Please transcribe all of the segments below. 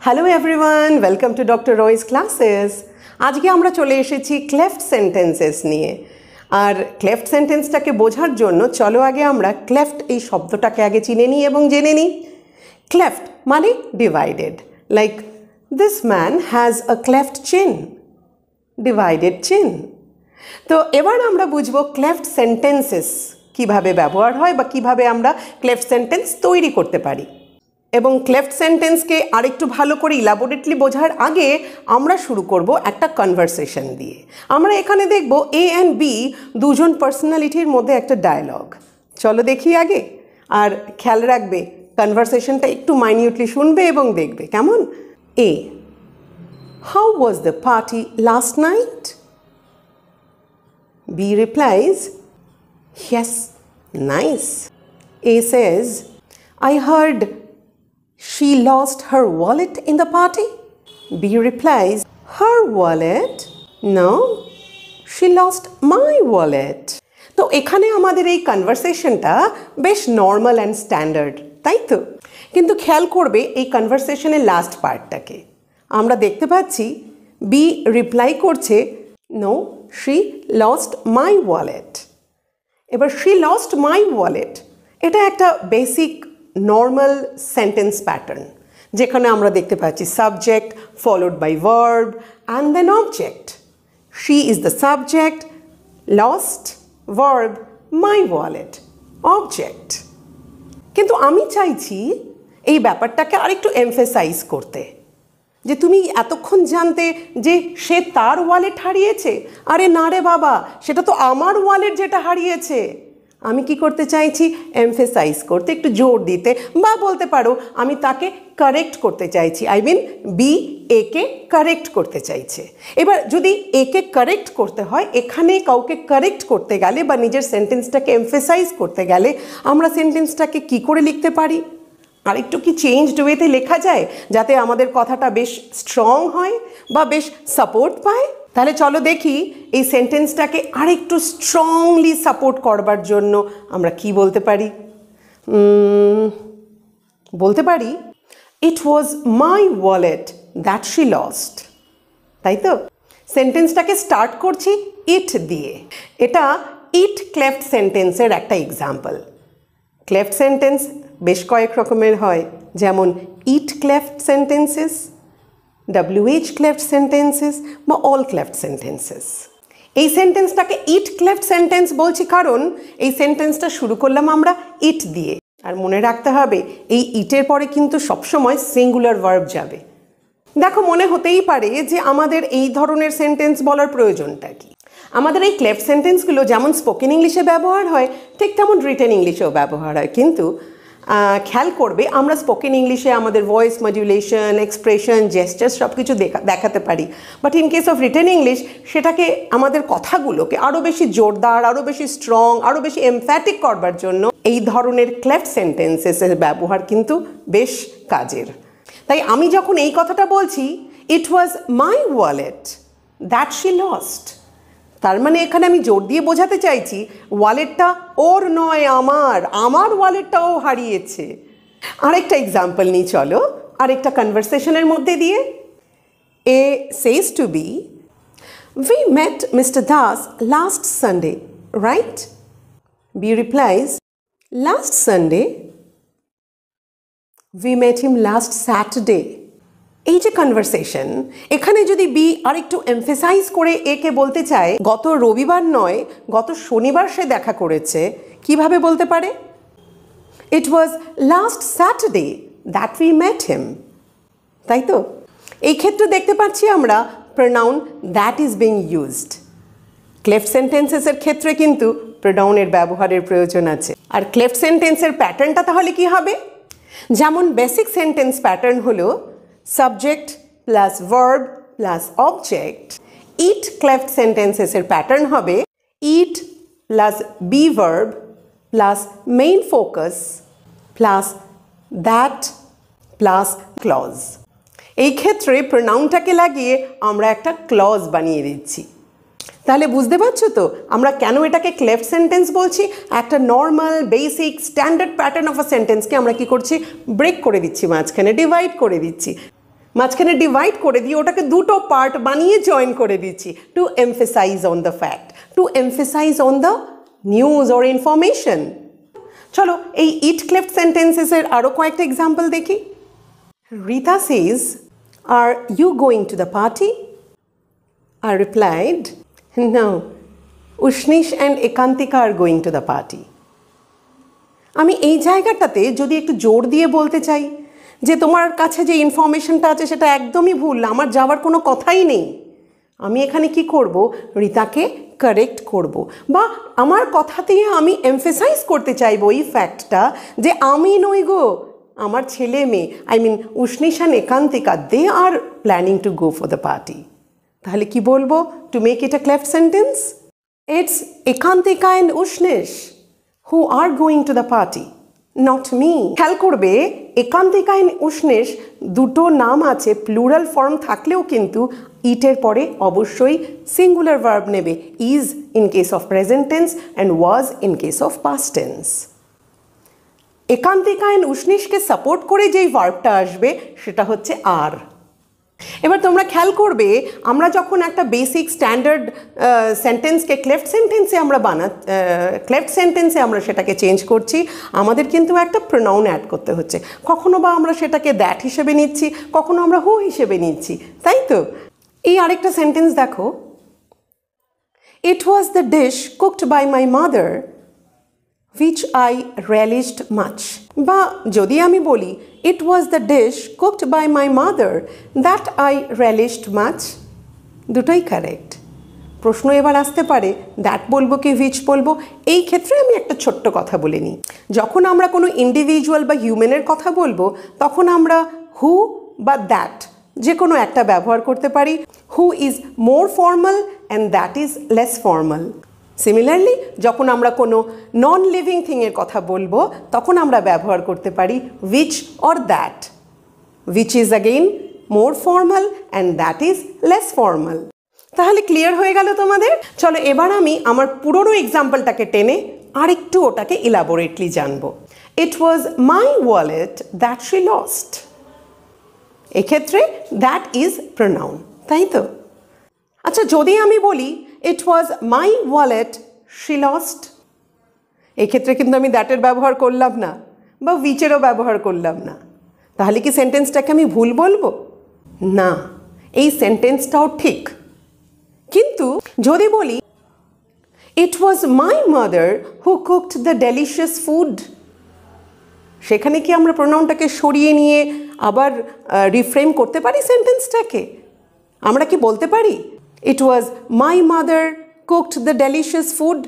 Hello everyone, welcome to doctor Royce classes. আজকে আমরা চলে এসেছি ক্লেফট সেন্টেন্সেস নিয়ে। আর ক্লেফট সেন্টেন্সটাকে বোঝার জন্য চলো আগে আমরা ক্লেফট এই শব্দটাকে আগে চিনে নিই এবং জেনে নিই। ক্লেফট মানে divided, like this man has a cleft চিন, ডিভাইডেড চিন। তো এবার আমরা বুঝবো ক্লেফট সেন্টেন্সেস কীভাবে ব্যবহার হয় বা কীভাবে আমরা ক্লেফট সেন্টেন্স তৈরি করতে পারি। এবং ক্লেফট সেন্টেন্সকে আরেকটু ভালো করে ইলাবোরেটলি বোঝার আগে আমরা শুরু করব একটা কনভারসেশন দিয়ে। আমরা এখানে দেখব এ অ্যান্ড বি দুজন পার্সোনালিটির মধ্যে একটা ডায়ালগ। চলো দেখি আগে, আর খেয়াল রাখবে কনভারসেশনটা একটু মাইনিউটলি শুনবে এবং দেখবে কেমন। A, how was the party last night? B replies, yes, nice. A says, I heard she lost her wallet in the party. B replies, her wallet? No, she lost my wallet. তো এখানে আমাদের এই কনভারসেশনটা বেশ normal and standard, তাই তো? কিন্তু খেয়াল করবে এই কনভারসেশনের লাস্ট পার্টটাকে। আমরা দেখতে পাচ্ছি বি রিপ্লাই করছে, no, she lost my wallet. এবার she lost my wallet, এটা একটা বেসিক নর্মাল সেন্টেন্স প্যাটার্ন, যেখানে আমরা দেখতে পাচ্ছি subject followed by verb and then object. she is the subject, lost verb, my wallet object। কিন্তু আমি চাইছি এই ব্যাপারটাকে আরেকটু এমফেসাইজ করতে, যে তুমি এতক্ষণ জানতে যে সে তার ওয়ালেট হারিয়েছে। আরে না রে বাবা, সেটা তো আমার ওয়ালেট যেটা হারিয়েছে। আমি কি করতে চাইছি? এমফেসাইজ করতে, একটু জোর দিতে, বা বলতে পারো আমি তাকে কারেক্ট করতে চাইছি। আই মিন বি একে কারেক্ট করতে চাইছে। এবার যদি একে কারেক্ট করতে হয়, এখানে কাউকে কারেক্ট করতে গেলে বা নিজের সেন্টেন্সটাকে এমফেসাইজ করতে গেলে আমরা সেন্টেন্সটাকে কি করে লিখতে পারি? আরেকটু কি চেঞ্জড ওয়েতে লেখা যায়, যাতে আমাদের কথাটা বেশ স্ট্রং হয় বা বেশ সাপোর্ট পায়? তাহলে চলো দেখি এই সেন্টেন্সটাকে আরেকটু স্ট্রংলি সাপোর্ট করবার জন্য আমরা কি বলতে পারি। বলতে পারি, it was my wallet that she lost. তাই তো? সেন্টেন্সটাকে স্টার্ট করছি ইট দিয়ে। এটা ইট ক্লেফট সেন্টেন্সের একটা এক্সাম্পল। ক্লেফট সেন্টেন্স বেশ কয়েক রকমের হয়, যেমন it cleft sentences, WH cleft sentences বা অল ক্লেফট সেন্টেন্সেস। এই সেন্টেন্সটাকে ইট ক্লেফট সেন্টেন্স বলছি কারণ এই সেন্টেন্সটা শুরু করলাম আমরা ইট দিয়ে। আর মনে রাখতে হবে এই ইটের পরে কিন্তু সবসময় সিঙ্গুলার ভার্ব যাবে। দেখো, মনে হতেই পারে যে আমাদের এই ধরনের সেন্টেন্স বলার প্রয়োজনটা কি। আমাদের এই ক্লেফট সেন্টেন্সগুলো যেমন স্পোকেন ইংলিশে ব্যবহার হয়, ঠিক তেমন রিটেন ইংলিশেও ব্যবহার হয়। কিন্তু খেয়াল করবে আমরা স্পোকেন ইংলিশে আমাদের ভয়েস মডুলেশন, এক্সপ্রেশন, জেস্টার সব কিছু দেখাতে পারি, but in case of written English সেটাকে আমাদের কথাগুলোকে আরও বেশি জোরদার, আরও বেশি স্ট্রং, আরও বেশি এমফ্যাটিক করবার জন্য এই ধরনের ক্লেফট সেন্টেন্সেসের ব্যবহার কিন্তু বেশ কাজের। তাই আমি যখন এই কথাটা বলছি, it was my wallet that she lost, তার মানে এখানে আমি জোর দিয়ে বোঝাতে চাইছি ওয়ালেটটা ওর নয়, আমার ওয়ালেটটা ও হারিয়েছে। আরেকটা এক্সাম্পল নিই চলো, আরেকটা কনভারসেশনের মধ্যে দিয়ে। A says to B, we met mister Das last Sunday, right? B replies, last Sunday? We met him last Saturday. এই যে কনভারসেশন, এখানে যদি বি আরেকটু এমফেসাইজ করে একে বলতে চায় গত রবিবার নয়, গত শনিবার সে দেখা করেছে, কিভাবে বলতে পারে? It was last Saturday that we met him. তাই তো? এই ক্ষেত্রে দেখতে পাচ্ছি আমরা pronoun that is being used. Cleft সেন্টেন্সেসের ক্ষেত্রে কিন্তু প্রোনাউনের ব্যবহারের প্রয়োজন আছে। আর ক্লেফট সেন্টেন্সের প্যাটার্নটা তাহলে কি হবে? যেমন বেসিক সেন্টেন্স প্যাটার্ন হলো subject plus verb plus object. It cleft সেন্টেন্সেসের প্যাটার্ন হবে it plus be verb plus main focus plus that plus clause. এই ক্ষেত্রে প্রোনাউনটাকে লাগিয়ে আমরা একটা ক্লজ বানিয়ে দিচ্ছি। তাহলে বুঝতে পারছো তো আমরা কেন এটাকে ক্লেফট সেন্টেন্স বলছি? একটা normal basic standard pattern of a সেন্টেন্সকে আমরা কি করছি? ব্রেক করে দিচ্ছি, মাঝখানে ডিভাইড করে দিচ্ছি। মাঝখানে ডিভাইড করে দিয়ে ওটাকে দুটো পার্ট বানিয়ে জয়েন করে দিচ্ছি to emphasize on the fact, to emphasize on the news or information. চলো এই ইট ক্লেফট সেন্টেন্সেসের আরও কয়েকটা এক্সাম্পল দেখি। Rita says, "Are you going to the party?" I replied, "No, Ushnish and Ekantika are going to the party." আমি এই জায়গাটাতে যদি একটু জোর দিয়ে বলতে চাই যে তোমার কাছে যে ইনফরমেশনটা আছে সেটা একদমই ভুল, আমার যাওয়ার কোনো কথাই নেই, আমি এখানে কি করব, রিতাকে কারেক্ট করব, বা আমার কথা দিয়ে আমি এমফেসাইজ করতে চাইবো এই ফ্যাক্টটা যে আমি নই গো, আমার ছেলে মেয়ে, I mean Ushnish and Ekantika, they are planning to go for the party. তাহলে কি বলবো to make it a cleft sentence? It's Ekantika and Ushnish who are going to the party, not me. খেয়াল করবে একান্তিকা অ্যান্ড উষ্ণিশ দুটো নাম আছে, প্লুরাল ফর্ম থাকলেও কিন্তু ইটের পরে অবশ্যই সিঙ্গুলার ভার্ব নেবে, is in case of present tense and was in case of past tense. Ekantika and উষ্ণিশকে সাপোর্ট করে যেই ভার্বটা আসবে সেটা হচ্ছে আর। এবার তোমরা খেয়াল করবে আমরা যখন একটা বেসিক স্ট্যান্ডার্ড সেন্টেন্সকে ক্লেফট সেন্টেন্সে আমরা ক্লেফট সেন্টেন্সে আমরা সেটাকে চেঞ্জ করছি, আমাদের কিন্তু একটা প্রোনাউন অ্যাড করতে হচ্ছে। কখনো বা আমরা সেটাকে দ্যাট হিসেবে নিচ্ছি, কখনো আমরা হু হিসেবে নিচ্ছি, তাই তো? এই আরেকটা সেন্টেন্স দেখো, it was the dish cooked by my mother which I relished much, বা যদি আমি বলি it was the dish cooked by my mother that I relished much, দুটোই কারেক্ট। প্রশ্ন এবার আসতে পারে দ্যাট বলবো কি which বলবো? এই ক্ষেত্রে আমি একটা ছোট্ট কথা বলে নিই, যখন আমরা কোনো ইন্ডিভিজুয়াল বা হিউম্যানের কথা বলবো তখন আমরা হু বা দ্যাট যে কোনো একটা ব্যবহার করতে পারি। Who is more formal and that is less formal. Similarly যখন আমরা কোনো নন লিভিং থিংয়ের কথা বলবো তখন আমরা ব্যবহার করতে পারি which or that, which is again more formal and that is less formal। তাহলে ক্লিয়ার হয়ে গেল তোমাদের? চলো এবার আমি আমার পুরনো এক্সাম্পলটাকে টেনে আরেকটু ওটাকে ইলাবোরেটলি জানবো। It was my wallet that she lost, এক্ষেত্রে দ্যাট ইজ প্রোনাউন, তাই তো? আচ্ছা যদি আমি বলি it was my wallet she lost, এক্ষেত্রে কিন্তু আমি দ্যাটের ব্যবহার করলাম না বা উইচেরও ব্যবহার করলাম না, তাহলে কি সেন্টেন্সটাকে আমি ভুল বলবো? না, এই সেন্টেন্সটাও ঠিক। কিন্তু যদি বলি it was my mother who cooked the delicious food, সেখানে কি আমরা প্রোনাউনটাকে সরিয়ে নিয়ে আবার রিফ্রেম করতে পারি সেন্টেন্সটাকে? আমরা কি বলতে পারি it was my mother cooked the delicious food,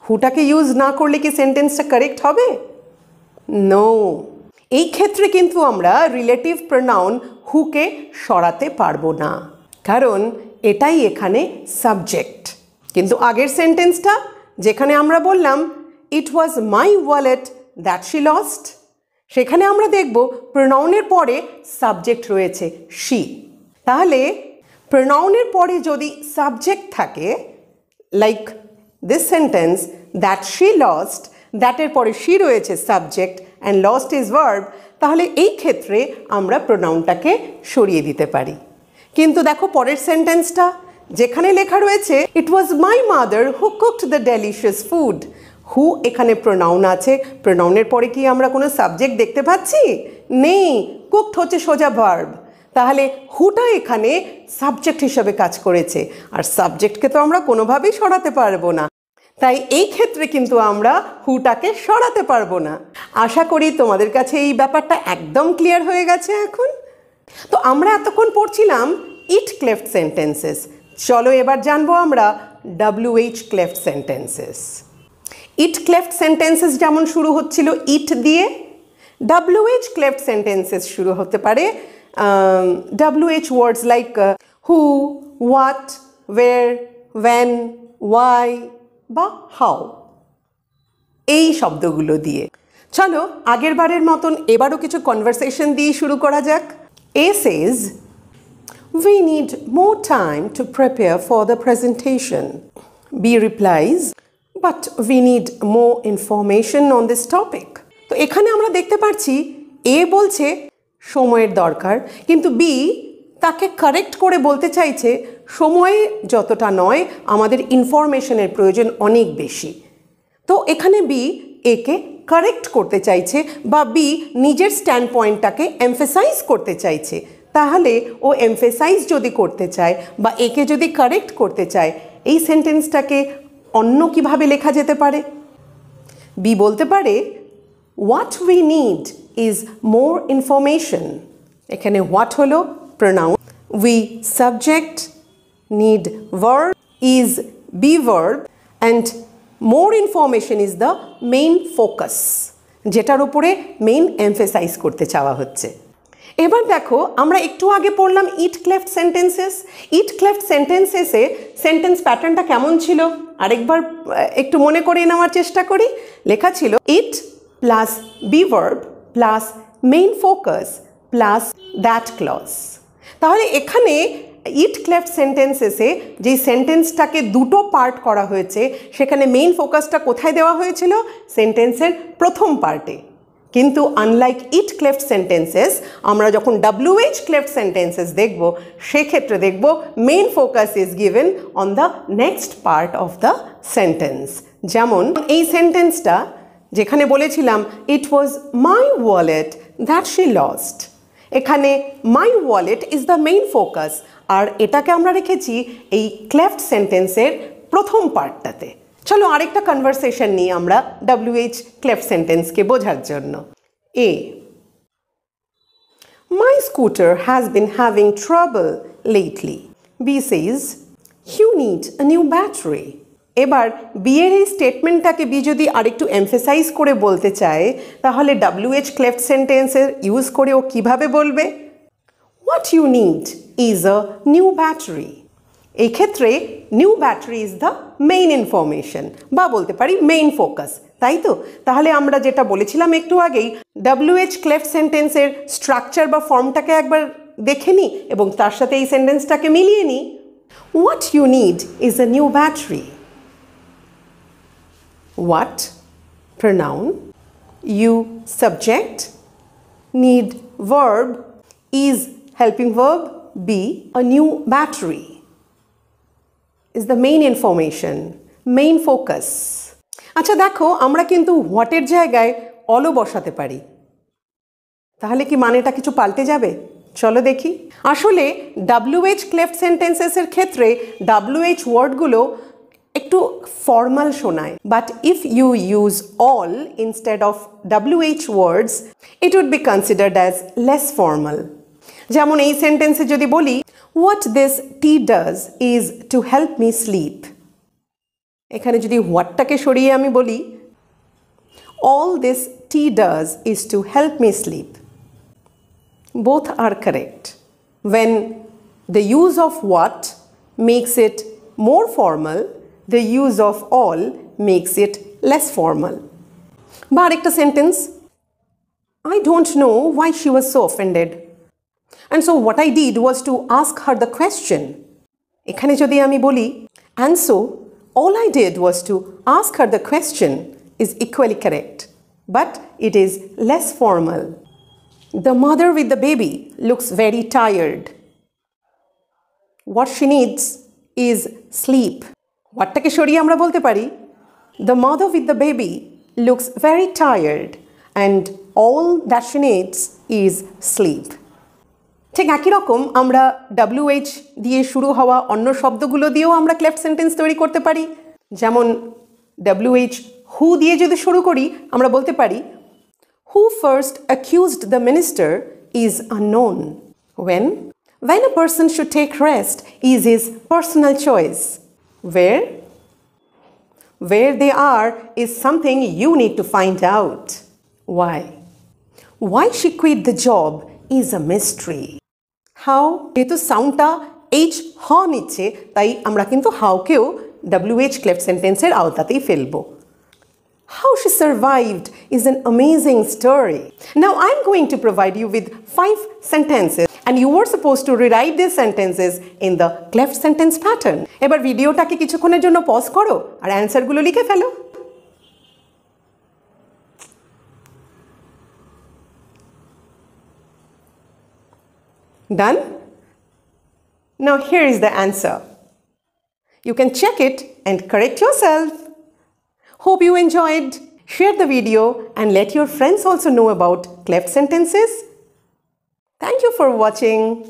হুটাকে ইউজ না করলে কি সেন্টেন্সটা কারেক্ট হবে? নো, এই ক্ষেত্রে কিন্তু আমরা রিলেটিভ প্রোনাউন হুকে সরাতে পারবো না, কারণ এটাই এখানে সাবজেক্ট। কিন্তু আগের সেন্টেন্সটা যেখানে আমরা বললাম it was my wallet that she lost, সেখানে আমরা দেখব প্রোনাউনের পরে সাবজেক্ট রয়েছে শি। তাহলে প্রোনাউনের পরে যদি সাবজেক্ট থাকে, like this sentence that she lost, দ্যাটের পরে শি রয়েছে subject and lost is verb, তাহলে এই ক্ষেত্রে আমরা প্রোনাউনটাকে সরিয়ে দিতে পারি। কিন্তু দেখো পরের সেন্টেন্সটা যেখানে লেখা রয়েছে it was my mother who cooked the delicious food, who এখানে প্রোনাউন আছে, প্রোনাউনের পরে কি আমরা কোনো সাবজেক্ট দেখতে পাচ্ছি? নেই, কুকড হচ্ছে সোজা ভার্ব, তাহলে হুটা এখানে সাবজেক্ট হিসেবে কাজ করেছে, আর সাবজেক্টকে তো আমরা কোনোভাবেই সরাতে পারবো না, তাই এই ক্ষেত্রে কিন্তু আমরা হুটাকে সরাতে পারবো না। আশা করি তোমাদের কাছে এই ব্যাপারটা একদম ক্লিয়ার হয়ে গেছে এখন। তো আমরা এতক্ষণ পড়ছিলাম ইট ক্লেফট সেন্টেন্সেস, চলো এবার জানবো আমরা WH ক্লেফট সেন্টেন্সেস। ইট ক্লেফট সেন্টেন্সেস যেমন শুরু হচ্ছিল ইট দিয়ে, WH ক্লেফট সেন্টেন্সেস শুরু হতে পারে WH words like who, what, where, when, why বা হাউ, এই শব্দগুলো দিয়ে। চলো আগের বারের মতন এবারও কিছু কনভারসেশন দিয়ে শুরু করা যাক। A says, "We need more time to prepare for the presentation." B replies, "But we need more information on this topic." তো এখানে আমরা দেখতে পাচ্ছি A বলছে সময়ের দরকার, কিন্তু B তাকে কারেক্ট করে বলতে চাইছে সময় যতটা নয় আমাদের ইনফরমেশনের প্রয়োজন অনেক বেশি। তো এখানে বি একে কারেক্ট করতে চাইছে বা বি নিজের স্ট্যান্ড পয়েন্টটাকে এমফেসাইজ করতে চাইছে। তাহলে ও এমফেসাইজ যদি করতে চায় বা একে যদি কারেক্ট করতে চায় এই সেন্টেন্সটাকে অন্য কিভাবে লেখা যেতে পারে? বি বলতে পারে what we need is more information. এখানে হোয়াট হলো pronoun, we subject, need verb, is be verb and more information is the main focus, যেটার উপরে মেইন এমফেসাইজ করতে চাওয়া হচ্ছে। এবার দেখো আমরা একটু আগে পড়লাম ইট ক্লেফট সেন্টেন্সেস। ইট ক্লেফট সেন্টেন্সেসে সেন্টেন্স প্যাটার্নটা কেমন ছিল আরেকবার একটু মনে করে নেওয়ার চেষ্টা করি। লেখা ছিল it plus be verb plus main focus plus that clause. তাহলে এখানে ইট ক্লেফট সেন্টেন্সেসে যেই সেন্টেন্সটাকে দুটো পার্ট করা হয়েছে সেখানে মেইন ফোকাসটা কোথায় দেওয়া হয়েছিল? সেন্টেন্সের প্রথম পার্টে। কিন্তু আনলাইক ইট ক্লেফট সেন্টেন্সেস আমরা যখন WH ক্লেফট সেন্টেন্সেস দেখব সেক্ষেত্রে দেখব main focus is given on the next part of the sentence. যেমন এই সেন্টেন্সটা যেখানে বলেছিলাম it was my wallet that she lost, এখানে my wallet is the main focus আর এটাকে আমরা রেখেছি এই ক্লেফট সেন্টেন্সের প্রথম পার্টটাতে। চলো আরেকটা কনভারসেশন নিই আমরা WH ক্লেফট সেন্টেন্সকে বোঝার জন্য। A my scooter has been having trouble lately. B says you need a new battery. এবার বি এর এই স্টেটমেন্টটাকে বি যদি আরেকটু এমফেসাইজ করে বলতে চায় তাহলে WH ক্লেফট সেন্টেন্সের ইউজ করে ও কিভাবে বলবে? What you need is a new battery. এই ক্ষেত্রে new battery is the main information বা বলতে পারি মেইন ফোকাস, তাই তো? তাহলে আমরা যেটা বলেছিলাম একটু আগেই WH ক্লেফট সেন্টেন্সের স্ট্রাকচার বা ফর্মটাকে একবার দেখে নিই এবং তার সাথে এই সেন্টেন্সটাকে মিলিয়ে নিই। What you need is a new battery. What pronoun, you subject, need verb, is helping verb, be a new battery is the main information, main focus. আচ্ছা দেখো আমরা কিন্তু হোয়াটের জায়গায় অলও বসাতে পারি, তাহলে কি মানেটা কিছু পাল্টে যাবে? চলো দেখি। আসলে WH ক্লেফট সেন্টেন্সেসের ক্ষেত্রে WH ওয়ার্ডগুলো একটু ফর্মাল শোনায়, but if you use all instead of WH words it would be considered as less formal. যেমন এই সেন্টেন্সে যদি বলি what this tea does is to help me sleep, এখানে যদি হোয়াটটাকে সরিয়ে আমি বলি all this tea does is to help me sleep, both are correct. When the use of what makes it more formal, the use of all makes it less formal. বা আরেকটা sentence, I don't know why she was so offended, and so what I did was to ask her the question. এখানে যদি আমি বলি and so all I did was to ask her the question is equally correct, but it is less formal. The mother with the baby looks very tired. What she needs is sleep. হোয়াটটাকে সরিয়ে আমরা বলতে পারি the mother with the baby looks very tired and all that she needs is sleep. ঠিক একই রকম আমরা WH দিয়ে শুরু হওয়া অন্য শব্দগুলো দিয়েও আমরা ক্লেফট সেন্টেন্স তৈরি করতে পারি। যেমন WH who দিয়ে যদি শুরু করি আমরা বলতে পারি who first accused the minister is unknown. When a person should take rest is his personal choice. Where they are is something you need to find out. Why she quit the job is a mystery. How? যেহেতু সাউন্ডটা H হ নিচ্ছে তাই আমরা কিন্তু হাউকেও WH cleft সেন্টেন্সের আওতাতেই ফেলবো। How she survived is an amazing story. Now I'm going to provide you with 5 sentences and you were supposed to rewrite these sentences in the cleft sentence pattern. এবার ভিডিওটাকে কিছুক্ষণের জন্য পজ করো আর অ্যানসারগুলো লিখে ফেলো। Done? Now here is the answer. You can check it and correct yourself. Hope you enjoyed. Share the video and let your friends also know about cleft sentences. Thank you for watching.